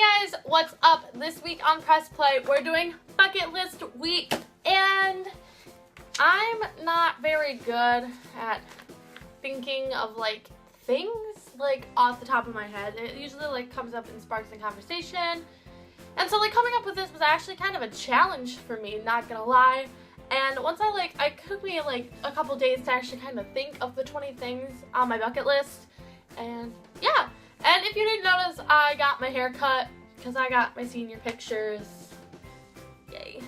Hey guys, what's up? This week on PressPlay, we're doing bucket list week, and I'm not very good at thinking of like things like off the top of my head. It usually like comes up in sparks in conversation, and so like coming up with this was actually kind of a challenge for me, not gonna lie. And once it took me like a couple days to actually kind of think of the 20 things on my bucket list, and yeah. And if you didn't notice, I got my hair cut because I got my senior pictures. Yay.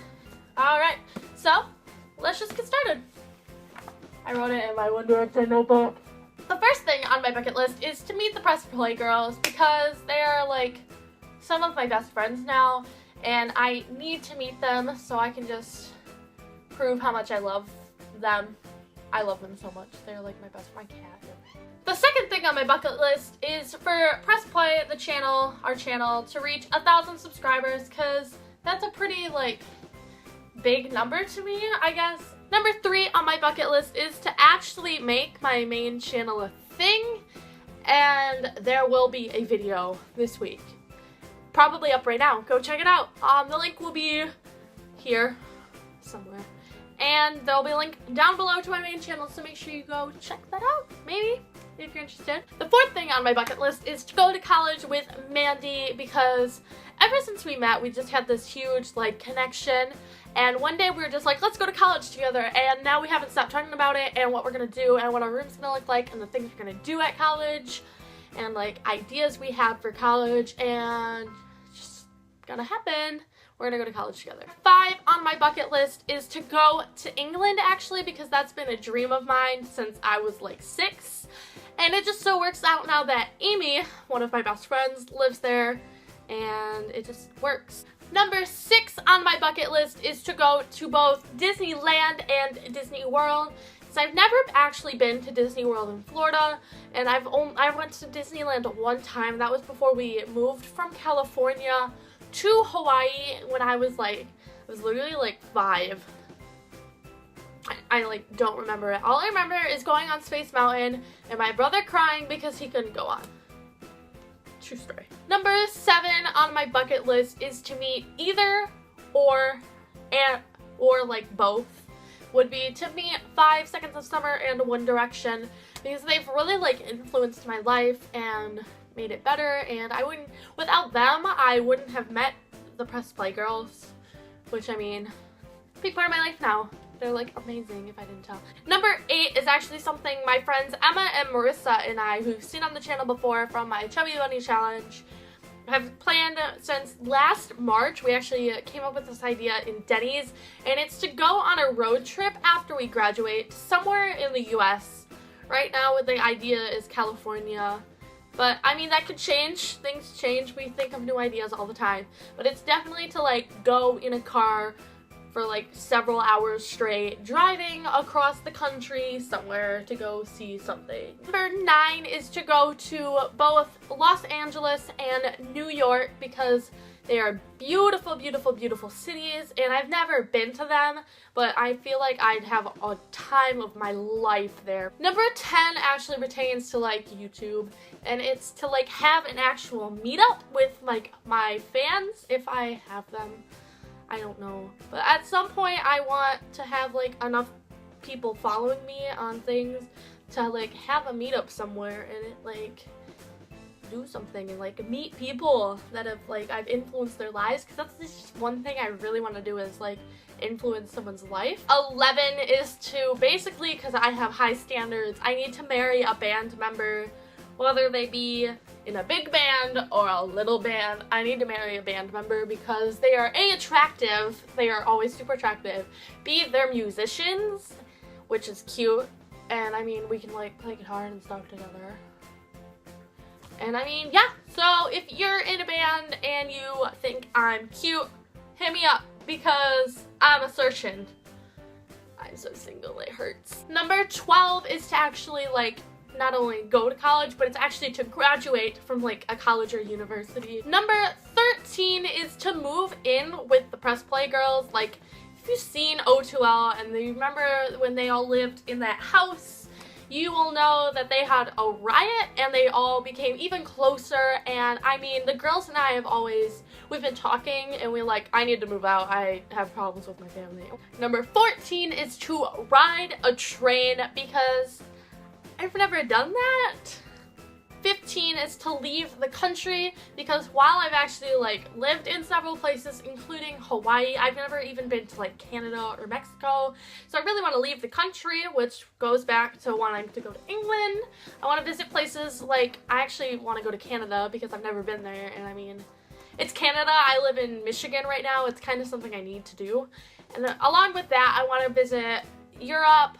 Alright, so let's just get started. I wrote it in my One Direction notebook. The first thing on my bucket list is to meet the PressPlay girls because they are like some of my best friends now, and I need to meet them so I can just prove how much I love them. I love them so much. They're like my best friend, my cat. The second thing on my bucket list is for PressPlay, the channel, our channel, to reach 1,000 subscribers, because that's a pretty like big number to me, I guess. Number 3 on my bucket list is to actually make my main channel a thing, and there will be a video this week. Probably up right now. Go check it out. The link will be here somewhere. And there'll be a link down below to my main channel, so make sure you go check that out, maybe, if you're interested. The fourth thing on my bucket list is to go to college with Mandy, because ever since we met, we just had this huge, like, connection, and one day we were just like, let's go to college together, and now we haven't stopped talking about it, and what we're gonna do, and what our room's gonna look like, and the things we're gonna do at college, and, like, ideas we have for college, and it's just gonna happen. We're gonna go to college together. 5 on my bucket list is to go to England, actually, because that's been a dream of mine since I was like 6. And it just so works out now that Amy, one of my best friends, lives there, and it just works. Number 6 on my bucket list is to go to both Disneyland and Disney World. So I've never actually been to Disney World in Florida, and I went to Disneyland one time. That was before we moved from California to Hawaii when I was literally like 5. I like don't remember it. All I remember is going on Space Mountain and my brother crying because he couldn't go on. True story. Number 7 on my bucket list is to meet either or like both. Would be to meet 5 Seconds of Summer and One Direction, because they've really like influenced my life and made it better, and without them, I wouldn't have met the PressPlay girls, which, I mean, big part of my life now. They're like amazing, if I didn't tell. Number 8 is actually something my friends Emma and Marissa and I, who've seen on the channel before from my Chubby Bunny Challenge, have planned since last March. We actually came up with this idea in Denny's, and it's to go on a road trip after we graduate somewhere in the US. Right now, the idea is California. But, I mean, that could change. Things change. We think of new ideas all the time. But it's definitely to, like, go in a car for, like, several hours straight, driving across the country somewhere to go see something. Number 9 is to go to both Los Angeles and New York, because they are beautiful, beautiful, beautiful cities, and I've never been to them, but I feel like I'd have a time of my life there. Number 10 actually pertains to like YouTube, and it's to like have an actual meetup with like my fans, if I have them. I don't know, but at some point I want to have like enough people following me on things to like have a meetup somewhere and it like do something and like meet people that have like I've influenced their lives, because that's just one thing I really want to do, is like influence someone's life. 11 is to basically, because I have high standards, I need to marry a band member, whether they be in a big band or a little band. I need to marry a band member because they are A, attractive, they are always super attractive, B, they're musicians, which is cute, and I mean we can like play guitar and stuff together. And I mean, yeah, so if you're in a band and you think I'm cute, hit me up, because I'm a searching. I'm so single, it hurts. Number 12 is to actually like not only go to college, but it's actually to graduate from like a college or university. Number 13 is to move in with the PressPlay girls. Like, if you've seen O2L and you remember when they all lived in that house you will know that they had a riot and they all became even closer. And I mean, the girls and I have always, we've been talking and we're like, I need to move out. I have problems with my family. Number 14 is to ride a train because I've never done that. 15 is to leave the country because while I've actually like lived in several places including Hawaii, I've never even been to like Canada or Mexico, so I really want to leave the country, which goes back to wanting to go to England. I want to visit places like, I actually want to go to Canada because I've never been there, and I mean, it's Canada. I live in Michigan right now. It's kind of something I need to do, and then, along with that, I want to visit Europe.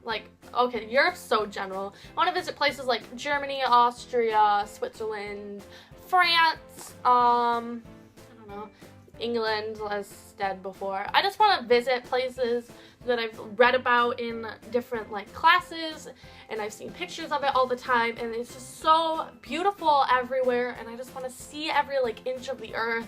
Like, okay, Europe's so general. I want to visit places like Germany, Austria, Switzerland, France, I don't know, England, as said before. I just want to visit places that I've read about in different like classes, and I've seen pictures of it all the time, and it's just so beautiful everywhere, and I just want to see every like inch of the earth.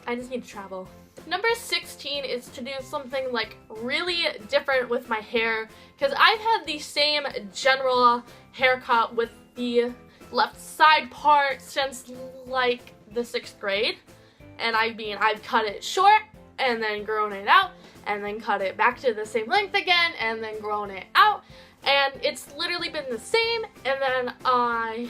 I just need to travel. Number 16 is to do something like really different with my hair, because I've had the same general haircut with the left side part since like the 6th grade. And I mean, I've cut it short and then grown it out and then cut it back to the same length again and then grown it out, and it's literally been the same. And then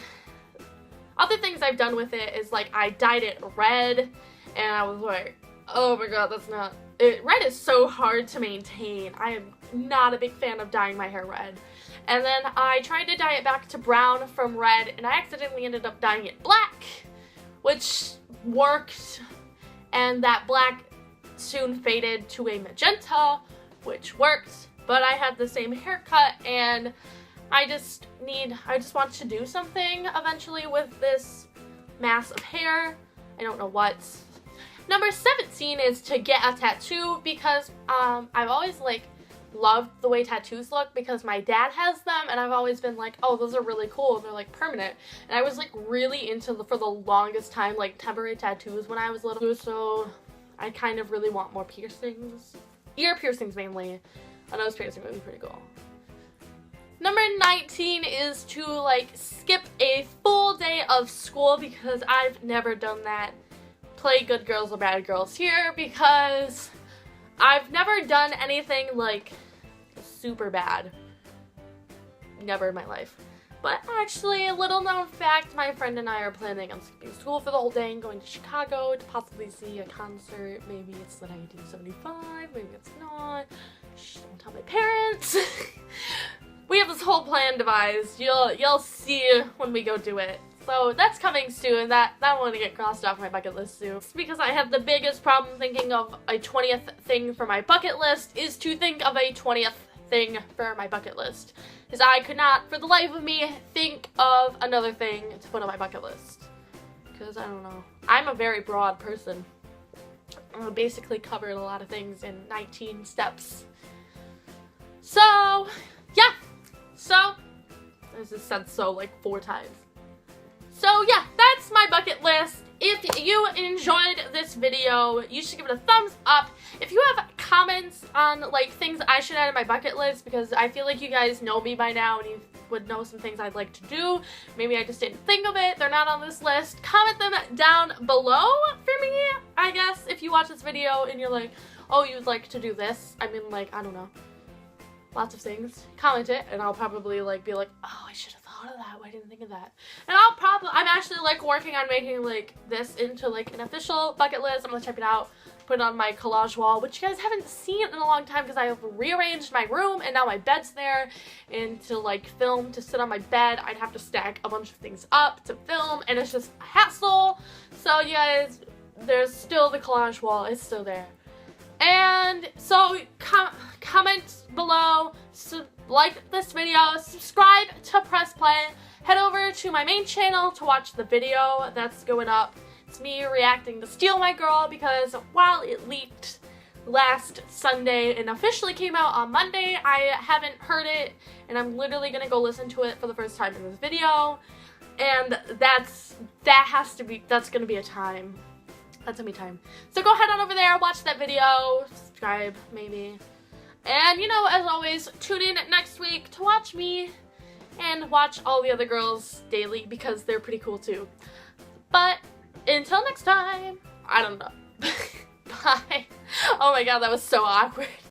other things I've done with it is like I dyed it red, and I was like, oh my god, that's not... Red is so hard to maintain. I am not a big fan of dyeing my hair red. And then I tried to dye it back to brown from red, and I accidentally ended up dyeing it black, which worked. And that black soon faded to a magenta, which worked. But I had the same haircut, and I just want to do something eventually with this mass of hair. I don't know what. Number 17 is to get a tattoo because I've always like loved the way tattoos look because my dad has them, and I've always been like, oh, those are really cool, they're like permanent. And I was like really into for the longest time like temporary tattoos when I was little, so I kind of really want more piercings. Ear piercings mainly. A nose piercing would be pretty cool. Number 19 is to like skip a full day of school because I've never done that. Play good girls or bad girls here because I've never done anything like super bad. Never in my life. But actually, a little known fact, my friend and I are planning on skipping school for the whole day and going to Chicago to possibly see a concert. Maybe it's the 1975, maybe it's not. Shh, don't tell my parents. We have this whole plan devised. You'll see when we go do it. So that's coming soon. That one to get crossed off my bucket list soon. It's because I have the biggest problem thinking of a 20th thing for my bucket list is to think of a 20th thing for my bucket list. Because I could not, for the life of me, think of another thing to put on my bucket list. Because I don't know. I'm a very broad person. I basically covered a lot of things in 19 steps. So, yeah. So, I just said so like 4 times. So yeah, that's my bucket list. If you enjoyed this video, you should give it a thumbs up. If you have comments on like things I should add to my bucket list, because I feel like you guys know me by now and you would know some things I'd like to do. Maybe I just didn't think of it. They're not on this list. Comment them down below for me, I guess. If you watch this video and you're like, oh, you'd like to do this. I mean, like, I don't know. Lots of things. Comment it and I'll probably like be like, oh, I should have thought of that. Why didn't I think of that? And I'm actually like working on making like this into like an official bucket list. I'm gonna type it out, put it on my collage wall, which you guys haven't seen in a long time because I have rearranged my room and now my bed's there. And to like film, to sit on my bed, I'd have to stack a bunch of things up to film, and it's just a hassle. So you guys, there's still the collage wall. It's still there. And so comment below, like this video, subscribe to PressPlay, head over to my main channel to watch the video that's going up. It's me reacting to Steal My Girl because while it leaked last Sunday and officially came out on Monday, I haven't heard it, and I'm literally gonna go listen to it for the first time in this video. And that's gonna be a time. That's gonna be time. So go head on over there, watch that video, subscribe, maybe. And you know, as always, tune in next week to watch me and watch all the other girls daily because they're pretty cool too. But until next time, I don't know. Bye. Oh my god, that was so awkward.